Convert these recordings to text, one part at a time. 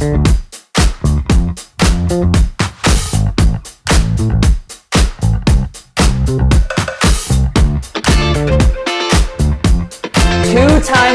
Two-time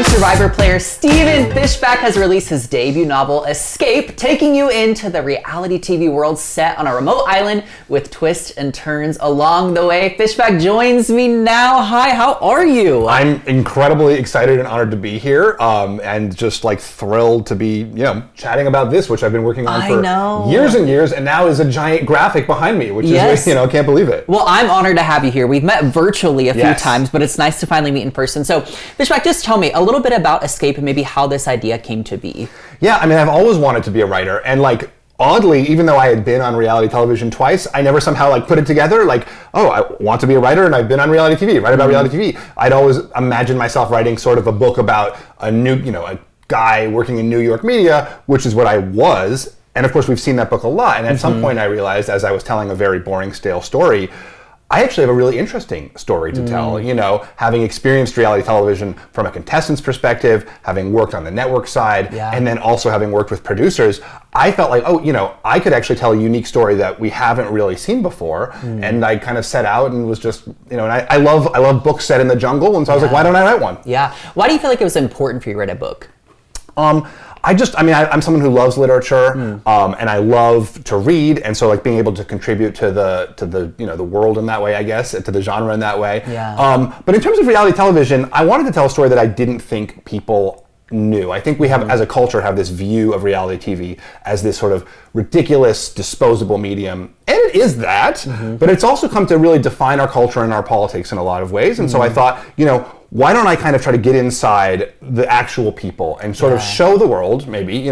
Survivor player Stephen Fishbach has released his debut novel, Escape, taking you into the reality TV world set on a remote island with twists and turns along the way. Fishbach joins me now. Hi, how are you? I'm incredibly excited and honored to be here, and just like thrilled to be, chatting about this, which I've been working on for years and years, and now is a giant graphic behind me, which is, can't believe it. Well, I'm honored to have you here. We've met virtually a few times, but it's nice to finally meet in person. So, Fishbach, just tell me a little bit about Escape and maybe how this idea came to be. Yeah, I mean, I've always wanted to be a writer, and oddly, even though I had been on reality television twice, I never somehow put it together. I want to be a writer, and I've been on reality TV, write about reality TV. I'd always imagined myself writing sort of a book about a guy working in New York media, which is what I was. And of course, we've seen that book a lot. And at some point, I realized, as I was telling a very boring, stale story, I actually have a really interesting story to tell, having experienced reality television from a contestant's perspective, having worked on the network side, and then also having worked with producers, I felt like, I could actually tell a unique story that we haven't really seen before. And I kind of set out and was just, and I love books set in the jungle, and so I was like, why don't I write one? Yeah. Why do you feel like it was important for you to write a book? I'm someone who loves literature, and I love to read, and so being able to contribute to the world in that way, I guess, to the genre in that way. Yeah. But in terms of reality television, I wanted to tell a story that I didn't think people knew. I think we have, as a culture, have this view of reality TV as this sort of ridiculous, disposable medium, and it is that, but it's also come to really define our culture and our politics in a lot of ways, and so I thought, why don't I kind of try to get inside the actual people and sort of show the world, maybe,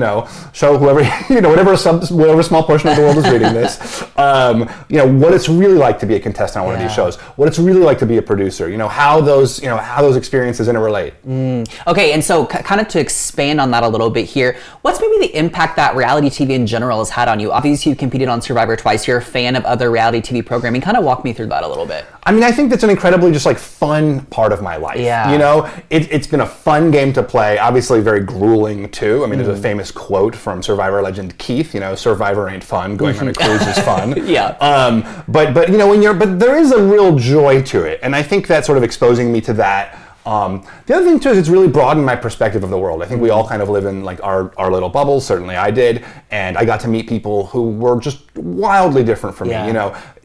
show whoever, whatever small portion of the world is reading this, what it's really like to be a contestant on one of these shows, what it's really like to be a producer, how those experiences interrelate. Okay, and so kind of to expand on that a little bit here, what's maybe the impact that reality TV in general has had on you? Obviously, you competed on Survivor twice. You're a fan of other reality TV programming. Kind of walk me through that a little bit. I mean, I think that's an incredibly fun part of my life. Yeah. It's been a fun game to play, obviously very grueling too. I mean, there's a famous quote from Survivor legend Keith, Survivor ain't fun, going on a cruise is fun. Yeah. But there is a real joy to it. And I think that sort of exposing me to that. The other thing too is it's really broadened my perspective of the world. I think we all kind of live in our little bubbles, certainly I did, and I got to meet people who were just wildly different from me,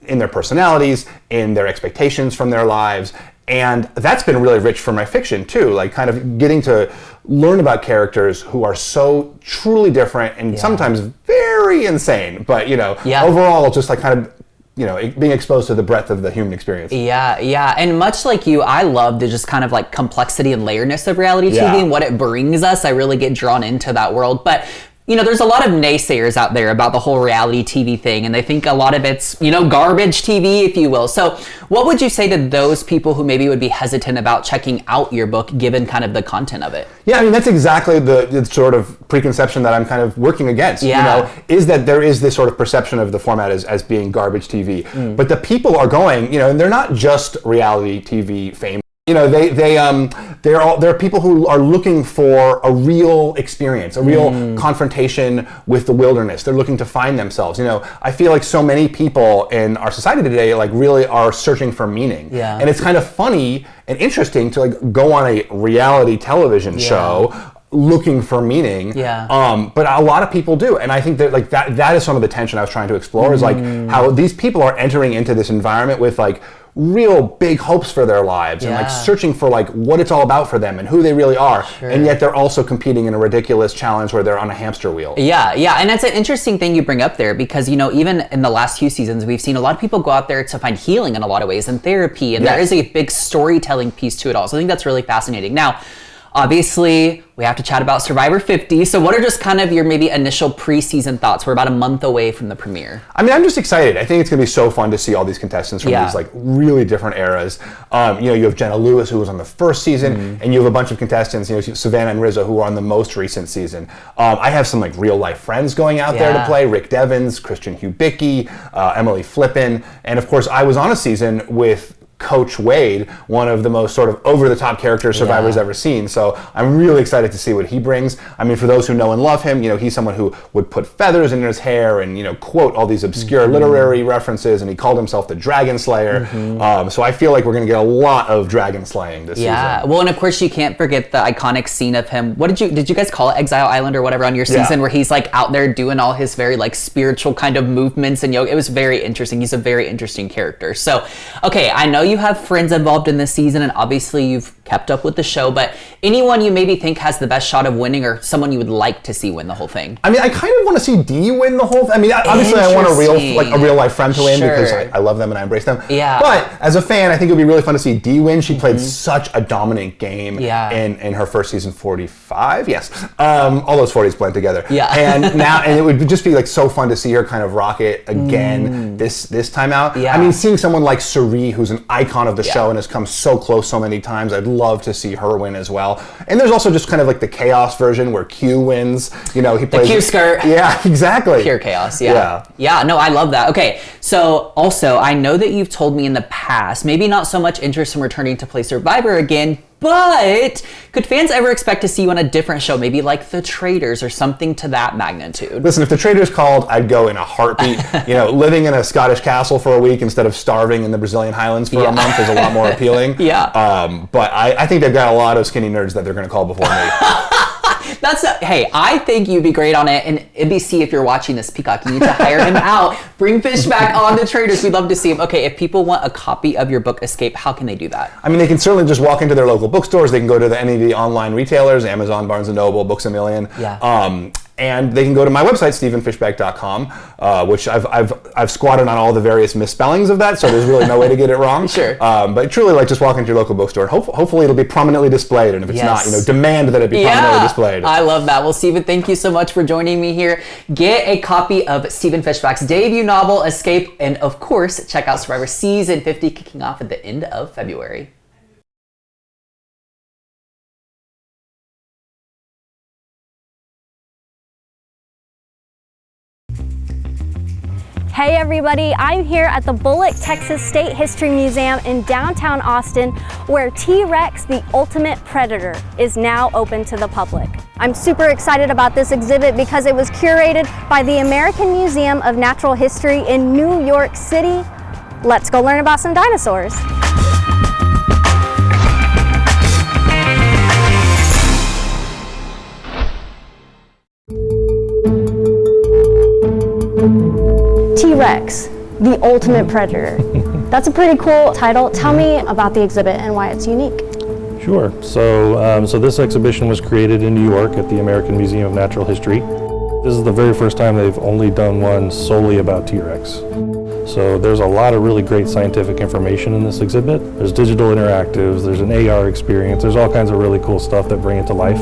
in their personalities, in their expectations from their lives. And that's been really rich for my fiction too, kind of getting to learn about characters who are so truly different and sometimes very insane, but overall just kind of being exposed to the breadth of the human experience. Yeah. And much like you, I love the just kind of complexity and layeredness of reality TV and what it brings us. I really get drawn into that world. But there's a lot of naysayers out there about the whole reality TV thing, and they think a lot of it's, garbage TV, if you will. So what would you say to those people who maybe would be hesitant about checking out your book, given kind of the content of it? Yeah, I mean, that's exactly the sort of preconception that I'm kind of working against, is that there is this sort of perception of the format as being garbage TV. But the people are going, and they're not just reality TV fame. They're people who are looking for a real experience, a real confrontation with the wilderness. They're looking to find themselves. I feel like so many people in our society today really are searching for meaning. Yeah. And it's kind of funny and interesting to go on a reality television show looking for meaning. But a lot of people do. And I think that that is some of the tension I was trying to explore, is how these people are entering into this environment with real big hopes for their lives and searching for what it's all about for them and who they really are. And yet they're also competing in a ridiculous challenge where they're on a hamster wheel. Yeah. And that's an interesting thing you bring up there, because even in the last few seasons, we've seen a lot of people go out there to find healing in a lot of ways, and therapy, and there is a big storytelling piece to it all. So I think that's really fascinating. Now, obviously, we have to chat about Survivor 50. So what are just kind of your maybe initial preseason thoughts? We're about a month away from the premiere. I mean, I'm just excited. I think it's going to be so fun to see all these contestants from these really different eras. You have Jenna Lewis, who was on the first season, and you have a bunch of contestants, Savannah and Rizzo, who are on the most recent season. I have some real life friends going out there to play: Rick Devens, Christian Hubicki, Emily Flippin, and of course I was on a season with Coach Wade, one of the most sort of over-the-top character survivors ever seen. So I'm really excited to see what he brings. I mean, for those who know and love him, he's someone who would put feathers in his hair and, quote all these obscure literary references, and he called himself the Dragon Slayer. So I feel like we're going to get a lot of dragon slaying this season. Well, and of course you can't forget the iconic scene of him. What did you guys call it? Exile Island or whatever on your season, where he's like out there doing all his very like spiritual kind of movements and yoga. It was very interesting. He's a very interesting character. So, okay, I know you have friends involved in this season, and obviously you've kept up with the show, but anyone you maybe think has the best shot of winning, or someone you would like to see win the whole thing? I mean, I kind of want to see Dee win the whole thing. I mean, obviously I want a real life friend to win because I love them and I embrace them. But as a fan, I think it would be really fun to see Dee win. She played such a dominant game in her first season, 45. Yes. All those 40s blend together. And it would just be like so fun to see her kind of rock it again this time out. I mean, seeing someone like Suri, who's an icon of the show and has come so close so many times, I'd love to see her win as well. And there's also just kind of like the chaos version where Q wins. He plays the Q skirt. Yeah, exactly. Pure chaos. Yeah, no, I love that. Okay, so also I know that you've told me in the past, maybe not so much interest in returning to play Survivor again, but could fans ever expect to see you on a different show, maybe like The Traitors or something to that magnitude? Listen, if The Traitors called, I'd go in a heartbeat. Living in a Scottish castle for a week instead of starving in the Brazilian Highlands for a month is a lot more appealing. But I think they've got a lot of skinny nerds that they're going to call before me. Hey, I think you'd be great on it. And NBC, if you're watching this, Peacock, you need to hire him out. Bring Fish back on The Traitors. We'd love to see him. Okay, if people want a copy of your book, Escape, how can they do that? I mean, they can certainly just walk into their local bookstores. They can go to any of the online retailers, Amazon, Barnes & Noble, Books A Million. And they can go to my website, stephenfishbach.com, which I've squatted on all the various misspellings of that, so there's really no way to get it wrong. But truly, like, just walk into your local bookstore. Hopefully it'll be prominently displayed, and if it's not, demand that it be prominently displayed. I love that. Well, Stephen, thank you so much for joining me here. Get a copy of Stephen Fishbach's debut novel, Escape, and of course, check out Survivor Season 50, kicking off at the end of February. Hey everybody, I'm here at the Bullock, Texas State History Museum in downtown Austin, where T-Rex, the ultimate predator, is now open to the public. I'm super excited about this exhibit because it was curated by the American Museum of Natural History in New York City. Let's go learn about some dinosaurs. T-Rex, the ultimate predator. That's a pretty cool title. Tell me about the exhibit and why it's unique. Sure. So this exhibition was created in New York at the American Museum of Natural History. This is the very first time they've only done one solely about T-Rex. So there's a lot of really great scientific information in this exhibit. There's digital interactives, there's an AR experience, there's all kinds of really cool stuff that bring it to life.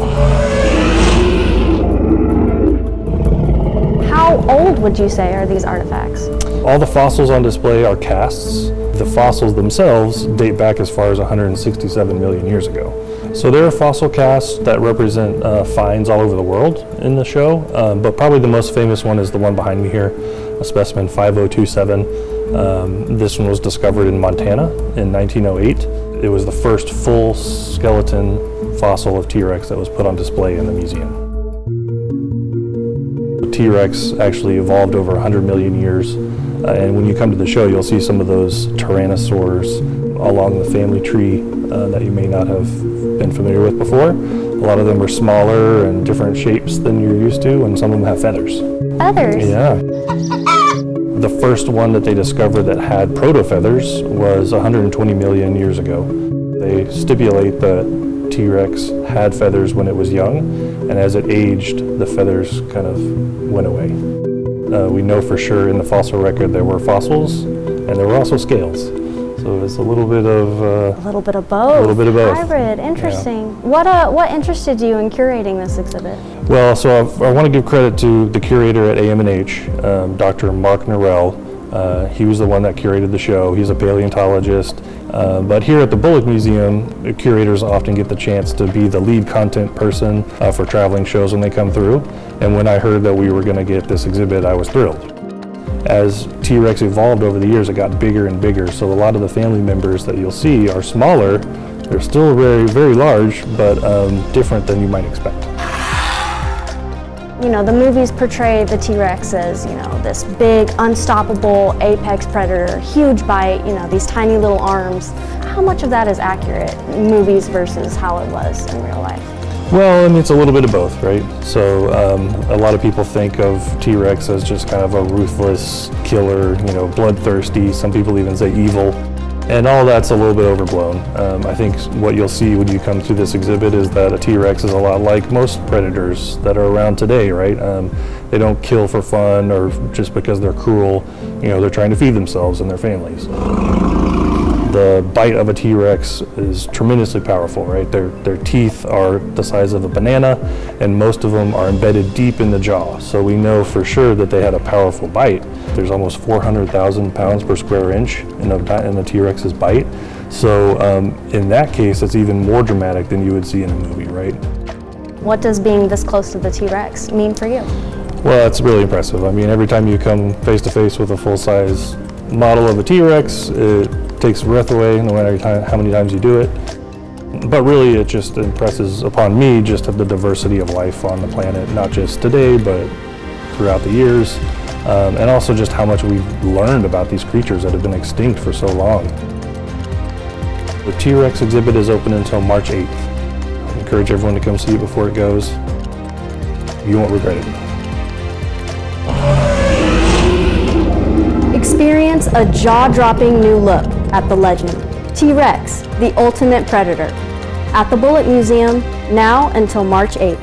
How old would you say are these artifacts? All the fossils on display are casts. The fossils themselves date back as far as 167 million years ago. So there are fossil casts that represent finds all over the world in the show, but probably the most famous one is the one behind me here, a specimen 5027. This one was discovered in Montana in 1908. It was the first full skeleton fossil of T-Rex that was put on display in the museum. T-Rex actually evolved over 100 million years, and when you come to the show, you'll see some of those tyrannosaurs along the family tree that you may not have been familiar with before. A lot of them are smaller and different shapes than you're used to, and some of them have feathers. Feathers? Yeah. The first one that they discovered that had proto-feathers was 120 million years ago. They stipulate that T-Rex had feathers when it was young, and as it aged, the feathers kind of went away. We know for sure in the fossil record there were fossils, and there were also scales. So it's a little bit of a little bit of both. A little bit of both. Hybrid, interesting. Yeah. What interested you in curating this exhibit? Well, so I want to give credit to the curator at AM&H, Dr. Mark Norell. He was the one that curated the show. He's a paleontologist. But here at the Bullock Museum, curators often get the chance to be the lead content person for traveling shows when they come through. And when I heard that we were going to get this exhibit, I was thrilled. As T-Rex evolved over the years, it got bigger and bigger. So a lot of the family members that you'll see are smaller. They're still very, very large, but different than you might expect. You know, the movies portray the T-Rex as, you know, this big, unstoppable apex predator, huge bite, you know, these tiny little arms. How much of that is accurate in movies versus how it was in real life? Well, I mean, it's a little bit of both, right? So a lot of people think of T-Rex as just kind of a ruthless killer, you know, bloodthirsty. Some people even say evil. And all that's a little bit overblown. I think what you'll see when you come to this exhibit is that a T-Rex is a lot like most predators that are around today, right? They don't kill for fun or just because they're cruel. You know, they're trying to feed themselves and their families. The bite of a T-Rex is tremendously powerful, right? Their teeth are the size of a banana, and most of them are embedded deep in the jaw. So we know for sure that they had a powerful bite. There's almost 400,000 pounds per square inch in a T-Rex's bite. So in that case, it's even more dramatic than you would see in a movie, right? What does being this close to the T-Rex mean for you? Well, it's really impressive. I mean, every time you come face to face with a full-size model of a T-Rex, it takes breath away no matter how many times you do it. But really it just impresses upon me just the diversity of life on the planet, not just today, but throughout the years. And also just how much we've learned about these creatures that have been extinct for so long. The T-Rex exhibit is open until March 8th. I encourage everyone to come see it before it goes. You won't regret it. Experience a jaw-dropping new look at the legend, T-Rex, the ultimate predator, at the Bullock Museum, now until March 8th.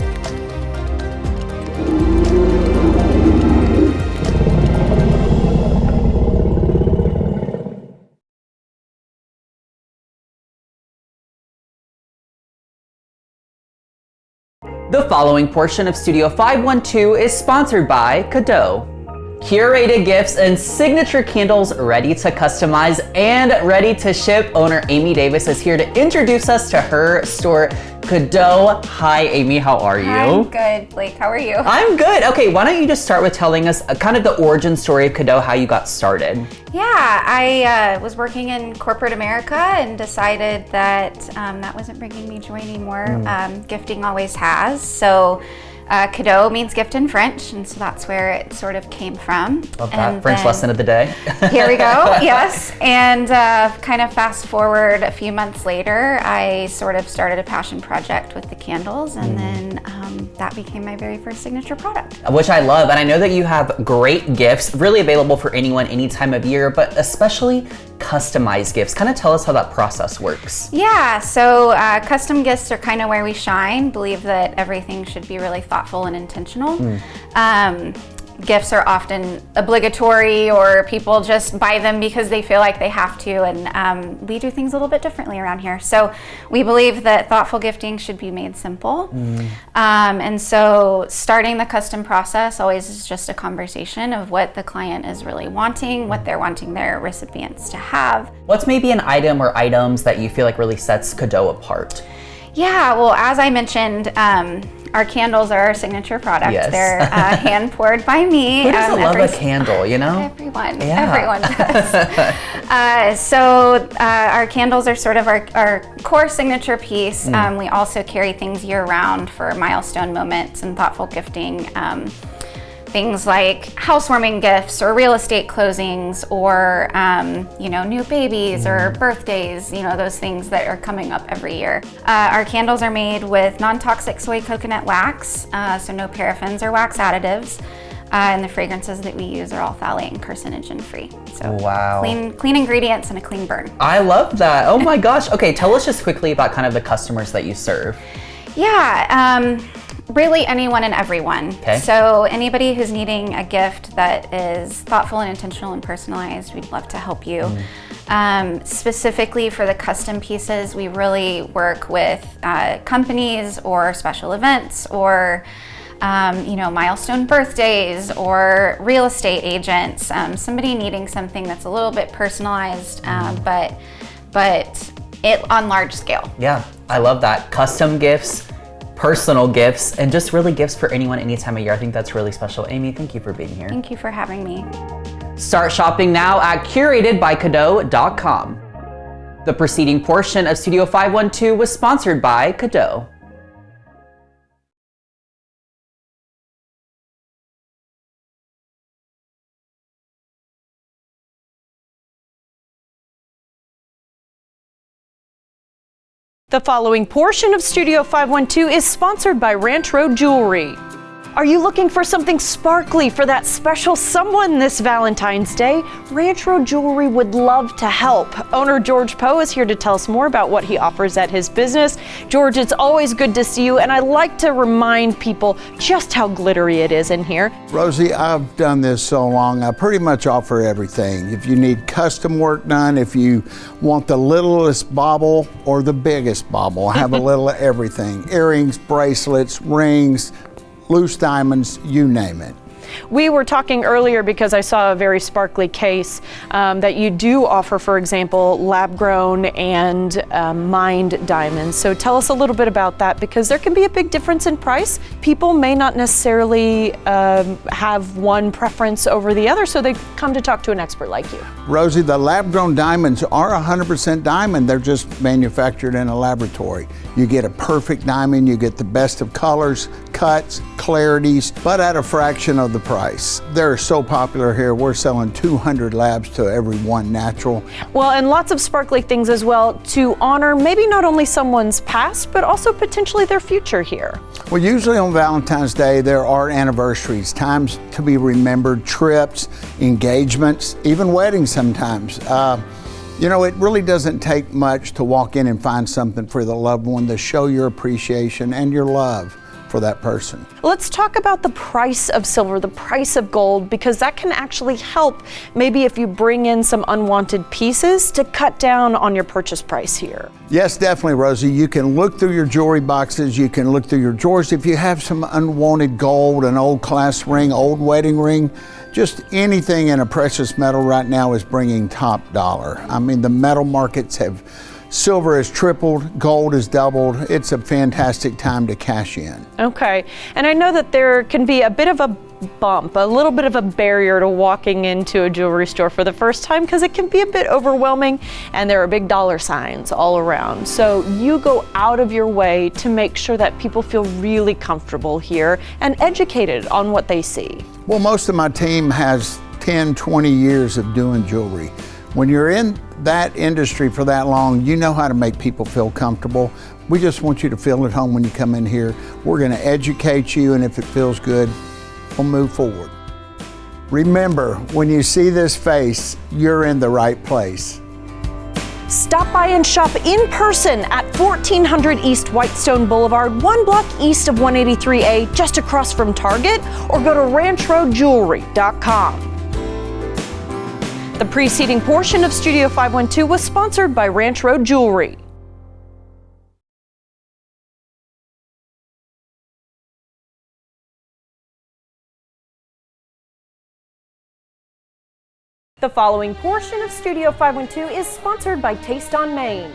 The following portion of Studio 512 is sponsored by Cadeau. Curated gifts and signature candles ready to customize and ready to ship. Owner Amy Davis is here to introduce us to her store, Cadeau. Hi, Amy. How are you? I'm good, Blake. How are you? I'm good. Okay, why don't you just start with telling us kind of the origin story of Cadeau, how you got started? Yeah, I was working in corporate America and decided that that wasn't bringing me joy anymore. Gifting always has. So cadeau means gift in French, and so that's where it sort of came from. Love that. And French lesson of the day. Here we go, yes. And kind of fast forward a few months later, I sort of started a passion project with the candles, and then that became my very first signature product. Which I love, and I know that you have great gifts, really available for anyone, any time of year, but especially customized gifts. Kind of tell us how that process works. Yeah, so custom gifts are kind of where we shine. Believe that everything should be really thoughtful and intentional. Gifts are often obligatory, or people just buy them because they feel like they have to, and we do things a little bit differently around here. So we believe that thoughtful gifting should be made simple. And so starting the custom process always is just a conversation of what the client is really wanting, what they're wanting their recipients to have. What's maybe an item or items that you feel like really sets Cadeau apart? Yeah, well, as I mentioned, our candles are our signature product. Yes. They're hand poured by me. Who doesn't love a candle, you know? Everyone. Yeah. Everyone does. So our candles are sort of our core signature piece. We also carry things year round for milestone moments and thoughtful gifting. Things like housewarming gifts or real estate closings or new babies or birthdays, those things that are coming up every year. Our candles are made with non-toxic soy coconut wax, so no paraffins or wax additives. And the fragrances that we use are all phthalate and carcinogen free. So wow. Clean ingredients and a clean burn. I love that. Oh my gosh. Okay, tell us just quickly about kind of the customers that you serve. Yeah, really anyone and everyone. Okay. So anybody who's needing a gift that is thoughtful and intentional and personalized, we'd love to help you. Specifically for the custom pieces, we really work with companies or special events or milestone birthdays or real estate agents, somebody needing something that's a little bit personalized, but it on large scale. Yeah, I love that. Custom gifts, personal gifts, and just really gifts for anyone, any time of year. I think that's really special. Amy, thank you for being here. Thank you for having me. Start shopping now at curatedbycadeau.com. The preceding portion of Studio 512 was sponsored by Cadeau. The following portion of Studio 512 is sponsored by Ranch Road Jewelry. Are you looking for something sparkly for that special someone this Valentine's Day? Ranch Road Jewelry would love to help. Owner George Poe is here to tell us more about what he offers at his business. George, it's always good to see you, and I like to remind people just how glittery it is in here. Rosie, I've done this so long, I pretty much offer everything. If you need custom work done, if you want the littlest bauble or the biggest bauble, I have a little of everything. Earrings, bracelets, rings, loose diamonds, you name it. We were talking earlier because I saw a very sparkly case that you do offer, for example, lab-grown and mined diamonds. So tell us a little bit about that, because there can be a big difference in price. People may not necessarily have one preference over the other, so they come to talk to an expert like you. Rosie, the lab-grown diamonds are 100% diamond. They're just manufactured in a laboratory. You get a perfect diamond, you get the best of colors, cuts, clarities, but at a fraction of the price. They're so popular here, we're selling 200 labs to every one natural. Well, and lots of sparkly things as well to honor maybe not only someone's past, but also potentially their future here. Well, usually on Valentine's Day, there are anniversaries, times to be remembered, trips, engagements, even weddings sometimes. You know, it really doesn't take much to walk in and find something for the loved one to show your appreciation and your love for that person. Let's talk about the price of silver, the price of gold, because that can actually help maybe if you bring in some unwanted pieces to cut down on your purchase price here. Yes, definitely, Rosie. You can look through your jewelry boxes, you can look through your drawers. If you have some unwanted gold, an old class ring, old wedding ring, just anything in a precious metal right now is bringing top dollar. I mean, the metal markets have, silver has tripled, gold has doubled. It's a fantastic time to cash in. Okay, and I know that there can be a bit of a bump, a little bit of a barrier to walking into a jewelry store for the first time, because it can be a bit overwhelming and there are big dollar signs all around. So you go out of your way to make sure that people feel really comfortable here and educated on what they see. Well, most of my team has 10, 20 years of doing jewelry. When you're in that industry for that long, you know how to make people feel comfortable. We just want you to feel at home when you come in here. We're going to educate you, and if it feels good, we'll move forward. Remember, when you see this face, you're in the right place. Stop by and shop in person at 1400 East Whitestone Boulevard, 1 block east of 183A, just across from Target, or go to ranchroadjewelry.com. The preceding portion of Studio 512 was sponsored by Ranch Road Jewelry. The following portion of Studio 512 is sponsored by Taste on Main.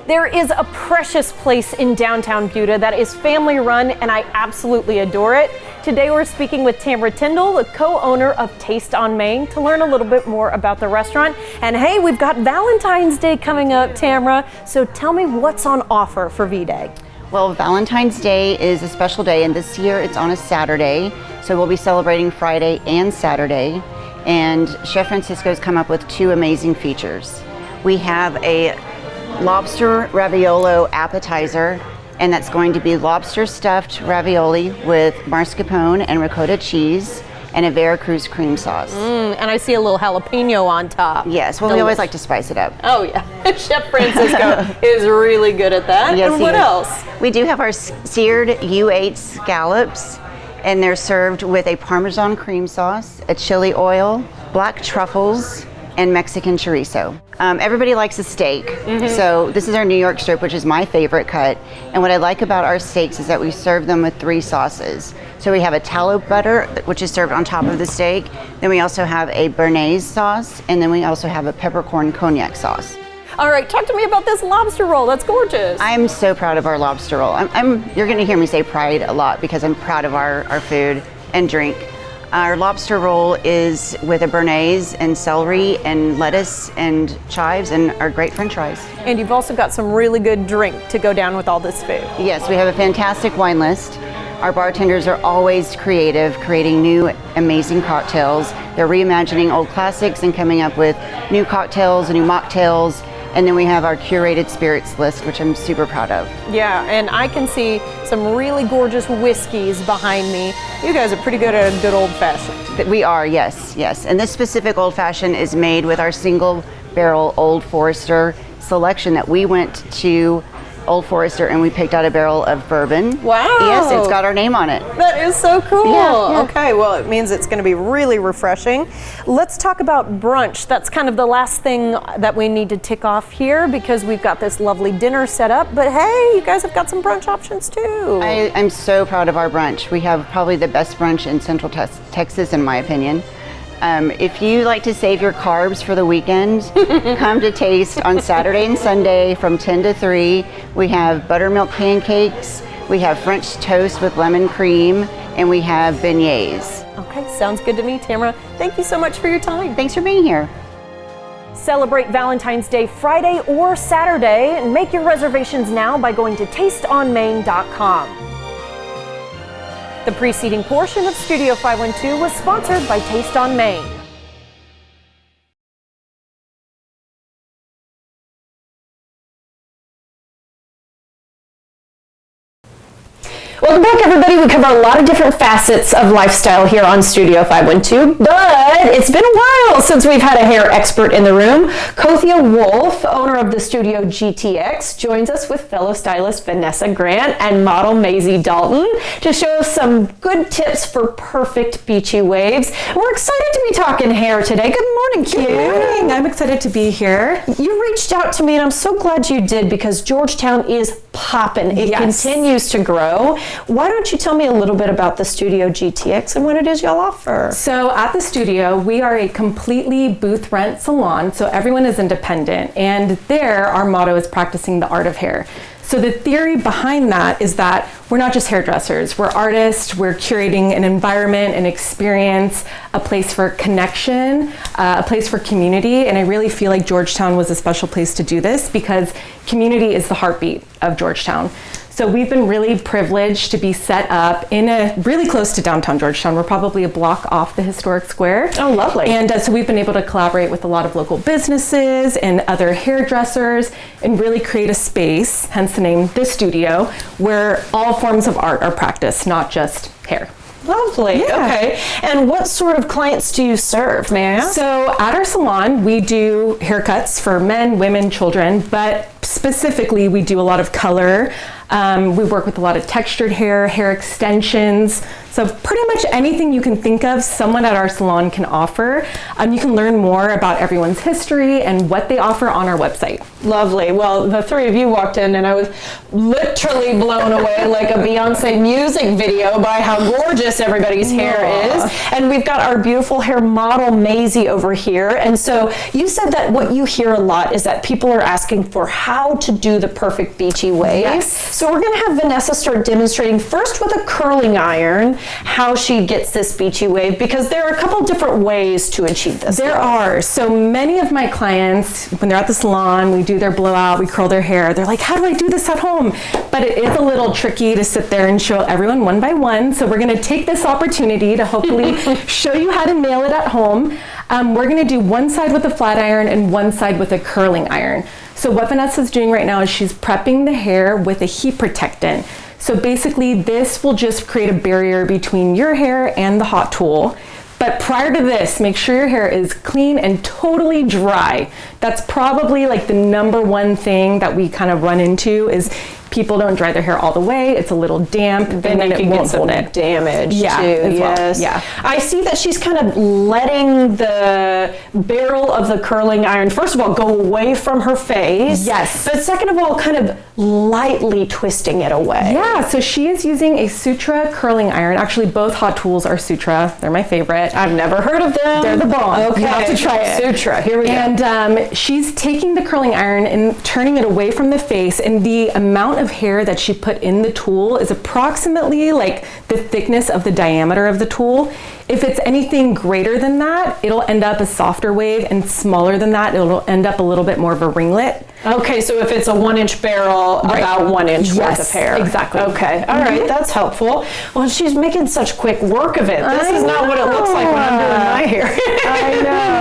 There is a precious place in downtown Buda that is family run, and I absolutely adore it. Today we're speaking with Tamra Tyndall, the co-owner of Taste on Main, to learn a little bit more about the restaurant. And hey, we've got Valentine's Day coming up, Tamra, so tell me what's on offer for V-Day. Well, Valentine's Day is a special day, and this year it's on a Saturday, so we'll be celebrating Friday and Saturday. And Chef Francisco's come up with two amazing features. We have a lobster raviolo appetizer, and that's going to be lobster stuffed ravioli with mascarpone and ricotta cheese and a Veracruz cream sauce. And I see a little jalapeno on top. Yes, well, we always like to spice it up. Oh yeah, Chef Francisco is really good at that. Yes, and what else? We do have our seared U8 scallops, and they're served with a Parmesan cream sauce, a chili oil, black truffles, and Mexican chorizo. Everybody likes a steak, so this is our New York strip, which is my favorite cut. And what I like about our steaks is that we serve them with 3 sauces. So we have a tallow butter, which is served on top of the steak. Then we also have a béarnaise sauce, and then we also have a peppercorn cognac sauce. All right, talk to me about this lobster roll. That's gorgeous. I'm so proud of our lobster roll. You're gonna hear me say pride a lot because I'm proud of our food and drink. Our lobster roll is with a béarnaise and celery and lettuce and chives and our great french fries. And you've also got some really good drink to go down with all this food. Yes, we have a fantastic wine list. Our bartenders are always creative, creating new amazing cocktails. They're reimagining old classics and coming up with new cocktails and new mocktails. And then we have our curated spirits list, which I'm super proud of. Yeah, and I can see some really gorgeous whiskeys behind me. You guys are pretty good at a good old fashioned. We are, yes. And this specific old fashioned is made with our single barrel Old Forester selection that we went to Old Forester and we picked out a barrel of bourbon. Wow. Yes, it's got our name on it. That is so cool. Yeah. Okay, well, it means it's going to be really refreshing. Let's talk about brunch. That's kind of the last thing that we need to tick off here because we've got this lovely dinner set up. But hey, you guys have got some brunch options too. I'm so proud of our brunch. We have probably the best brunch in Central Texas, in my opinion. If you like to save your carbs for the weekend, come to Taste on Saturday and Sunday from 10 to 3. We have buttermilk pancakes, we have French toast with lemon cream, and we have beignets. Okay, sounds good to me, Tamara. Thank you so much for your time. Thanks for being here. Celebrate Valentine's Day Friday or Saturday and make your reservations now by going to tasteonmain.com. The preceding portion of Studio 512 was sponsored by Taste on Main. Welcome back, everybody. We cover a lot of different facets of lifestyle here on Studio 512, but it's been a while since we've had a hair expert in the room. Kothia Wolf, owner of the Studio GTX, joins us with fellow stylist Vanessa Grant and model Maisie Dalton to show us some good tips for perfect beachy waves. We're excited to be talking hair today. Good morning, Kim. Good morning. I'm excited to be here. You reached out to me, and I'm so glad you did because Georgetown is popping. It continues to grow. Why don't you tell me a little bit about the Studio GTX and what it is y'all offer? So at the studio, we are a completely booth rent salon, so everyone is independent. And there, our motto is practicing the art of hair. So the theory behind that is that we're not just hairdressers, we're artists, we're curating an environment, an experience, a place for connection, a place for community, and I really feel like Georgetown was a special place to do this because community is the heartbeat of Georgetown. So we've been really privileged to be set up in a really close to downtown Georgetown. We're probably a block off the historic square. Oh, lovely. And so we've been able to collaborate with a lot of local businesses and other hairdressers and really create a space, hence the name The Studio, where all forms of art are practiced, not just hair. Lovely. Yeah. Okay. And what sort of clients do you serve, may I ask? So at our salon, we do haircuts for men, women, children, but specifically we do a lot of color. We work with a lot of textured hair extensions. So pretty much anything you can think of, someone at our salon can offer. You can learn more about everyone's history and what they offer on our website. Lovely. Well, the three of you walked in and I was literally blown away like a Beyonce music video by how gorgeous everybody's hair is. And we've got our beautiful hair model Maisie over here. And so you said that what you hear a lot is that people are asking for how to do the perfect beachy wave. Yes. So we're going to have Vanessa start demonstrating first with a curling iron how she gets this beachy wave, because there are a couple different ways to achieve this. There are. So many of my clients, when they're at the salon, we do their blowout, we curl their hair. They're like, how do I do this at home? But it is a little tricky to sit there and show everyone one by one. So we're going to take this opportunity to hopefully show you how to nail it at home. We're going to do one side with a flat iron and one side with a curling iron. So what Vanessa's doing right now is she's prepping the hair with a heat protectant. So basically this will just create a barrier between your hair and the hot tool. But prior to this, make sure your hair is clean and totally dry. That's probably like the number one thing that we kind of run into is people don't dry their hair all the way. It's a little damp, and then it won't hold it. Damage too. As well. Yes. Yeah. I see that she's kind of letting the barrel of the curling iron, first of all, go away from her face. Yes. But second of all, kind of lightly twisting it away. Yeah, so she is using a Sutra curling iron. Actually, both hot tools are Sutra. They're my favorite. I've never heard of them. They're the bomb. Okay. You have to try it. Sutra. Here we go. And she's taking the curling iron and turning it away from the face, and the amount of hair that she put in the tool is approximately like the thickness of the diameter of the tool. If it's anything greater than that, it'll end up a softer wave, and smaller than that, it'll end up a little bit more of a ringlet. Okay, so if it's a 1-inch barrel, about 1 inch worth of hair. Exactly. Okay, all right, that's helpful. Well, she's making such quick work of it. This is not what it looks like when I'm doing my hair. I know.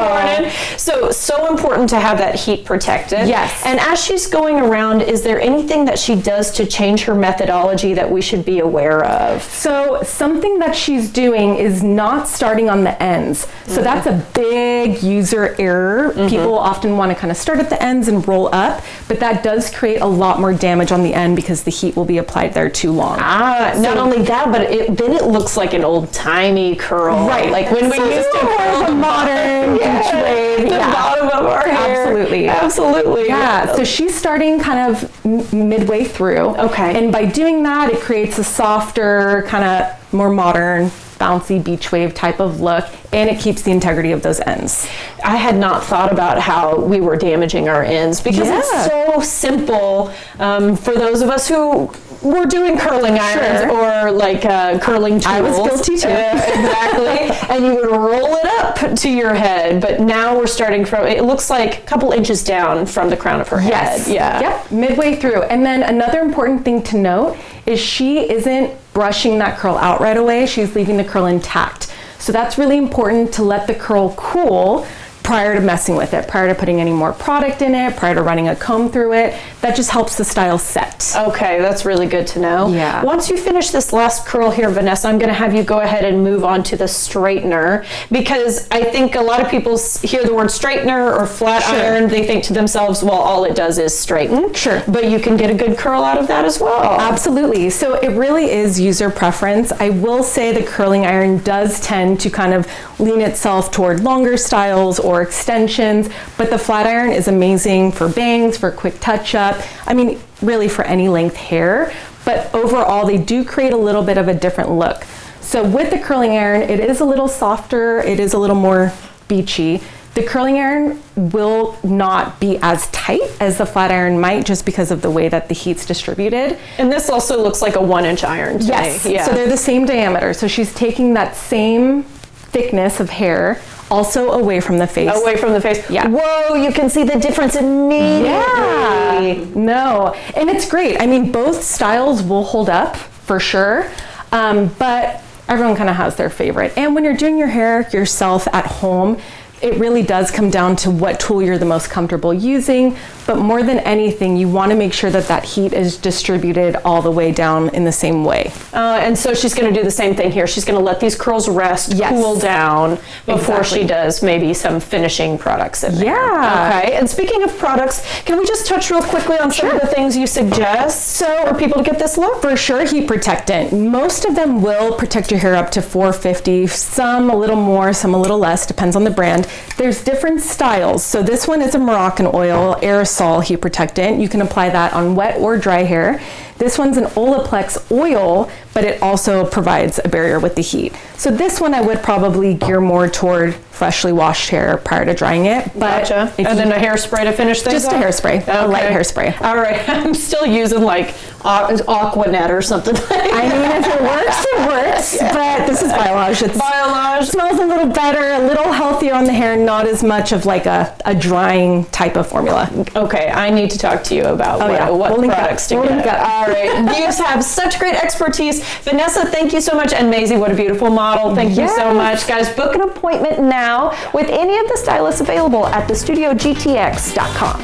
So important to have that heat protected. Yes. And as she's going around, is there anything that she does to change her methodology that we should be aware of? So something that she's doing is not starting on the ends. So that's a big user error. People often want to kind of start at the ends and roll up, but that does create a lot more damage on the end because the heat will be applied there too long. Not only that, but then it looks like an old-timey curl. Right. Like when we used to curl the modern beach wave. The bottom of our hair. Absolutely. Absolutely. Yeah. So she's starting kind of midway through. Okay. And by doing that, it creates a softer, kind of more modern, bouncy beach wave type of look, and it keeps the integrity of those ends. I had not thought about how we were damaging our ends because it's so simple for those of us who were doing curling irons or like curling tools. I was guilty too. Exactly. And you would roll it up to your head, but now we're starting from, it looks like a couple inches down from the crown of her head. Yeah. Yep, midway through. And then another important thing to note is she isn't brushing that curl out right away. She's leaving the curl intact. So that's really important to let the curl cool prior to messing with it, prior to putting any more product in it, prior to running a comb through it. That just helps the style set. Okay, that's really good to know. Yeah. Once you finish this last curl here, Vanessa, I'm going to have you go ahead and move on to the straightener, because I think a lot of people hear the word straightener or flat iron, they think to themselves, well, all it does is straighten. Sure. But you can get a good curl out of that as well. Absolutely. So it really is user preference. I will say the curling iron does tend to kind of lean itself toward longer styles or extensions, but the flat iron is amazing for bangs, for quick touch-up. I mean, really for any length hair, but overall they do create a little bit of a different look. So with the curling iron, it is a little softer, it is a little more beachy. The curling iron will not be as tight as the flat iron might, just because of the way that the heat's distributed. And this also looks like a 1-inch iron to yes. me. Yeah. So they're the same diameter. So she's taking that same thickness of hair also away from the face. Away from the face. Yeah. Whoa, you can see the difference immediately. Yeah. No. And it's great. I mean, both styles will hold up for sure. But everyone kind of has their favorite. And when you're doing your hair yourself at home, it really does come down to what tool you're the most comfortable using. But more than anything, you want to make sure that that heat is distributed all the way down in the same way. And so she's going to do the same thing here. She's going to let these curls rest, cool down before she does maybe some finishing products in there. Yeah. Okay. And speaking of products, can we just touch real quickly on some of the things you suggest for people to get this look? For sure, heat protectant. Most of them will protect your hair up to 450. Some a little more, some a little less, depends on the brand. There's different styles. So this one is a Moroccan oil aerosol heat protectant. You can apply that on wet or dry hair. This one's an Olaplex oil, but it also provides a barrier with the heat. So this one I would probably gear more toward freshly washed hair prior to drying it. But gotcha. And then a hairspray to finish things Just off? a hairspray, a light hairspray. All right. I'm still using like Aquanet or something. I mean, if it works, it works. But this is Biolage. It's Biolage. Smells a little better, a little healthier on the hair, not as much of like a drying type of formula. Okay, I need to talk to you about what products to get. All right. You have such great expertise. Vanessa, thank you so much. And Maisie, what a beautiful model. Thank you so much. Guys, book an appointment now with any of the stylists available at thestudiogtx.com.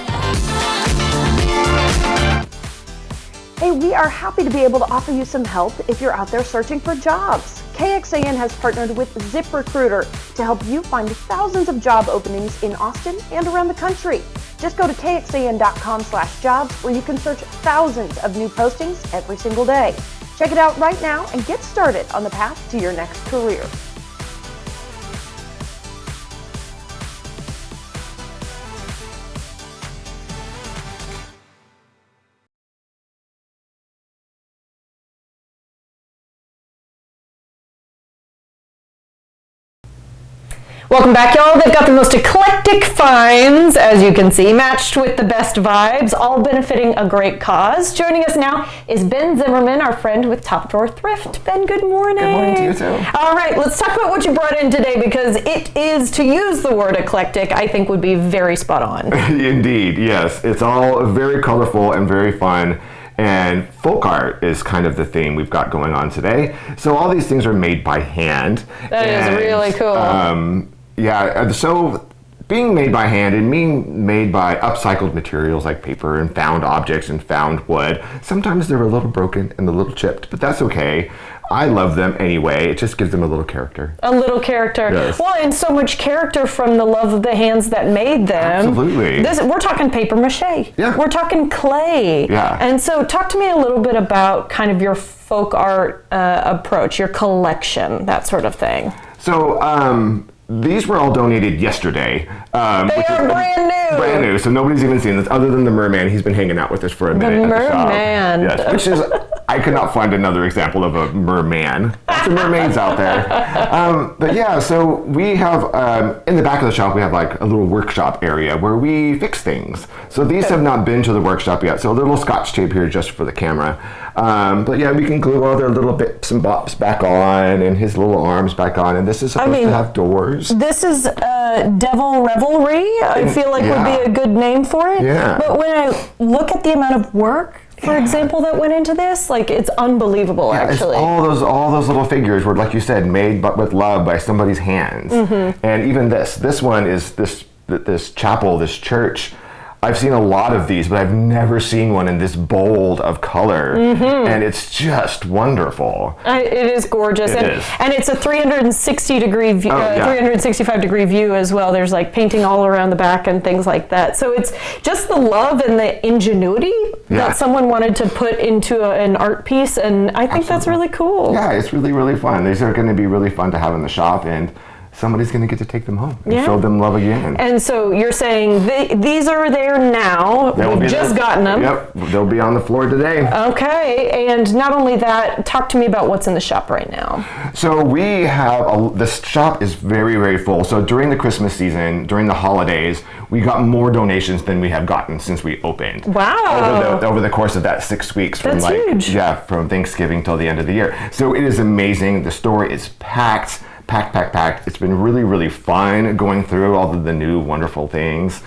Hey, we are happy to be able to offer you some help if you're out there searching for jobs. KXAN has partnered with ZipRecruiter to help you find thousands of job openings in Austin and around the country. Just go to kxan.com/jobs where you can search thousands of new postings every single day. Check it out right now and get started on the path to your next career. Welcome back, y'all. They've got the most eclectic finds, as you can see, matched with the best vibes, all benefiting a great cause. Joining us now is Ben Zimmerman, our friend with Top Drawer Thrift. Ben, good morning. Good morning to you, too. All right, let's talk about what you brought in today, because it is, to use the word eclectic, I think would be very spot on. Indeed, yes. It's all very colorful and very fun. And folk art is kind of the theme we've got going on today. So all these things are made by hand. That is really cool. So being made by hand and being made by upcycled materials like paper and found objects and found wood, sometimes they're a little broken and a little chipped, but that's okay. I love them anyway. It just gives them a little character. A little character. Yes. Well, and so much character from the love of the hands that made them. Absolutely. We're talking paper mache. Yeah. We're talking clay. Yeah. And so talk to me a little bit about kind of your folk art approach, your collection, that sort of thing. So, these were all donated yesterday. They are brand new. Brand new, so nobody's even seen this other than the merman. He's been hanging out with us for a minute. The at the shop. merman. Yes, which is, I could not find another example of a merman. Lots of mermaids out there. But yeah, so we have, in the back of the shop, we have like a little workshop area where we fix things. So these have not been to the workshop yet, so a little scotch tape here just for the camera. But yeah, we can glue all their little bits and bops back on and his little arms back on, and this is supposed to have doors. This is Devil Revelry, I feel like would be a good name for it. Yeah. But when I look at the amount of work, for example, that went into this, like, it's unbelievable, actually. All those little figures were, like you said, made but with love by somebody's hands. Mm-hmm. And even this one is this chapel, this church. I've seen a lot of these, but I've never seen one in this bold of color, and it's just wonderful. It is gorgeous, and it's a 360 degree view, 365 degree view as well. There's like painting all around the back and things like that. So it's just the love and the ingenuity that someone wanted to put into an art piece, and I think that's really cool. Yeah, it's really, really fun. These are going to be really fun to have in the shop, and somebody's going to get to take them home and show them love again. And so you're saying these are there now. We've just gotten them. Yep, they'll be on the floor today. Okay, and not only that, talk to me about what's in the shop right now. So we have, this shop is very, very full. So during the Christmas season, during the holidays, we got more donations than we have gotten since we opened. Wow. Over the course of that 6 weeks. That's huge. Yeah, from Thanksgiving till the end of the year. So it is amazing. The store is packed. It's been really, really fun going through all of the new wonderful things.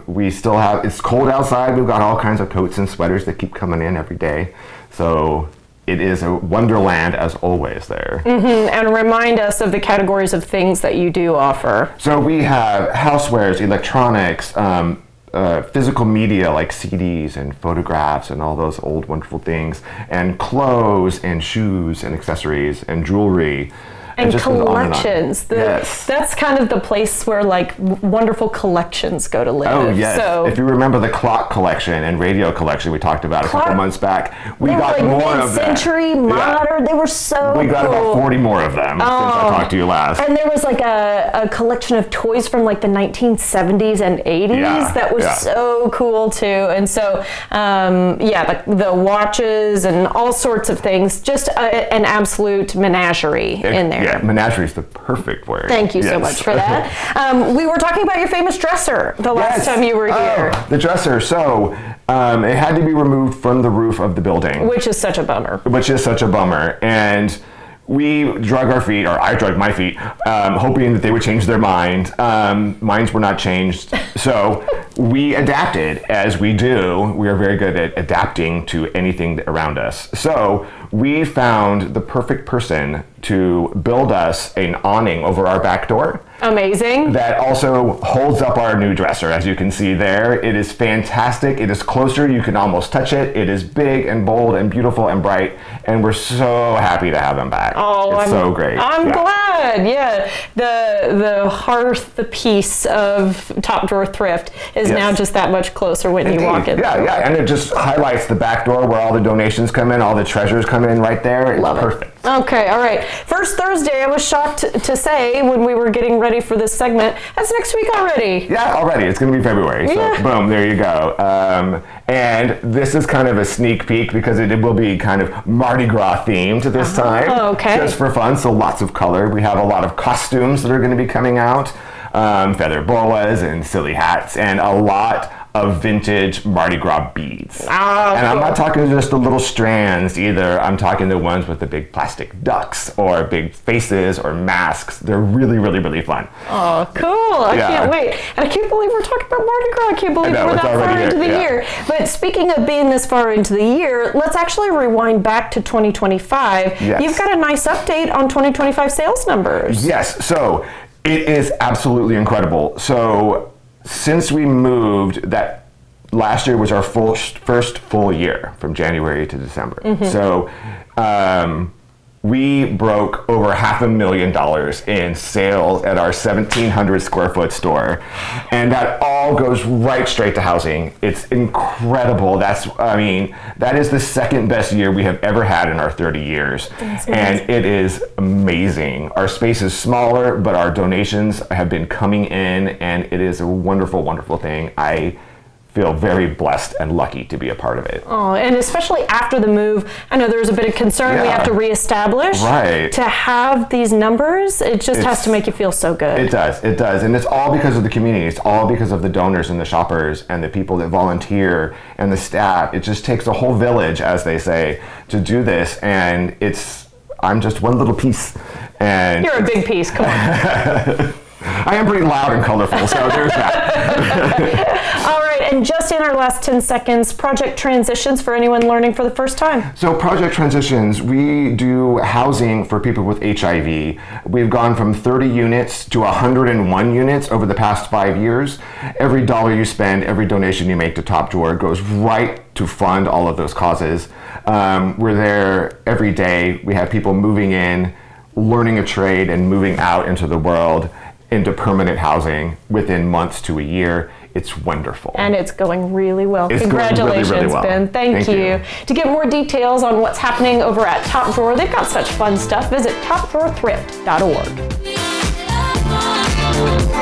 We still have, it's cold outside. We've got all kinds of coats and sweaters that keep coming in every day. So it is a wonderland as always there. And remind us of the categories of things that you do offer. So we have housewares, electronics, physical media like CDs and photographs and all those old wonderful things, and clothes and shoes and accessories and jewelry. And collections. That's kind of the place where like wonderful collections go to live. Oh yes. So if you remember the clock collection and radio collection we talked about a couple months back, we got like more of them. Mid-century, modern. They were so We got about 40 more of them since I talked to you last. And there was like a collection of toys from like the 1970s and 80s that was so cool too. And so the watches and all sorts of things. Just an absolute menagerie in there. Yeah, menagerie is the perfect word. Thank you so much for that. We were talking about your famous dresser the last time you were here. The dresser. So it had to be removed from the roof of the building. Which is such a bummer. And we drug our feet, or I drug my feet, hoping that they would change their mind. Minds were not changed. So we adapted, as we do. We are very good at adapting to anything around us. So we found the perfect person to build us an awning over our back door. Amazing. That also holds up our new dresser, as you can see there. It is fantastic. It is closer. You can almost touch it. It is big and bold and beautiful and bright. And we're so happy to have them back. Oh, it's so great. I'm glad. Yeah. The hearth, the piece of Top Drawer Thrift is now just that much closer when you walk in. Yeah. And it just highlights the back door where all the donations come in, all the treasures come in right there. It's perfect. Okay, all right. First Thursday, I was shocked to say when we were getting ready for this segment, that's next week already. Yeah, already. It's going to be February. Yeah. So, boom, there you go. And this is kind of a sneak peek because it will be kind of Mardi Gras themed this time. Okay. Just for fun, so lots of color. We have a lot of costumes that are going to be coming out, feather boas and silly hats, and a lot of vintage Mardi Gras beads. And I'm not talking just the little strands either. I'm talking the ones with the big plastic ducks or big faces or masks. They're really, really, really fun. Oh, cool. I can't wait. And I can't believe we're talking about Mardi Gras. I can't believe we're that far into the year. But speaking of being this far into the year, let's actually rewind back to 2025. Yes. You've got a nice update on 2025 sales numbers. Yes. So it is absolutely incredible. So since we moved, that last year was our first full year from January to December. So we broke over $500,000 in sales at our 1,700 square foot store. And that all goes right straight to housing. It's incredible. That is the second best year we have ever had in our 30 years. And it is amazing. Our space is smaller, but our donations have been coming in, and it is a wonderful, wonderful thing. I feel very blessed and lucky to be a part of it. Oh, and especially after the move, I know there was a bit of concern we have to reestablish. Right. To have these numbers, it just has to make you feel so good. It does. And it's all because of the community. It's all because of the donors and the shoppers and the people that volunteer and the staff. It just takes a whole village, as they say, to do this. And I'm just one little piece. And you're a big piece, come on. I am pretty loud and colorful, so there's that. All right, and just in our last 10 seconds, project transitions for anyone learning for the first time. So project transitions, we do housing for people with HIV. We've gone from 30 units to 101 units over the past 5 years. Every dollar you spend, every donation you make to Top Drawer goes right to fund all of those causes. We're there every day. We have people moving in, learning a trade, and moving out into the world, into permanent housing within months to a year. It's wonderful. And it's going really well. It's Congratulations, going really, really well. Ben. Thank you. To get more details on what's happening over at Top Drawer, they've got such fun stuff. Visit topdrawerthrift.org.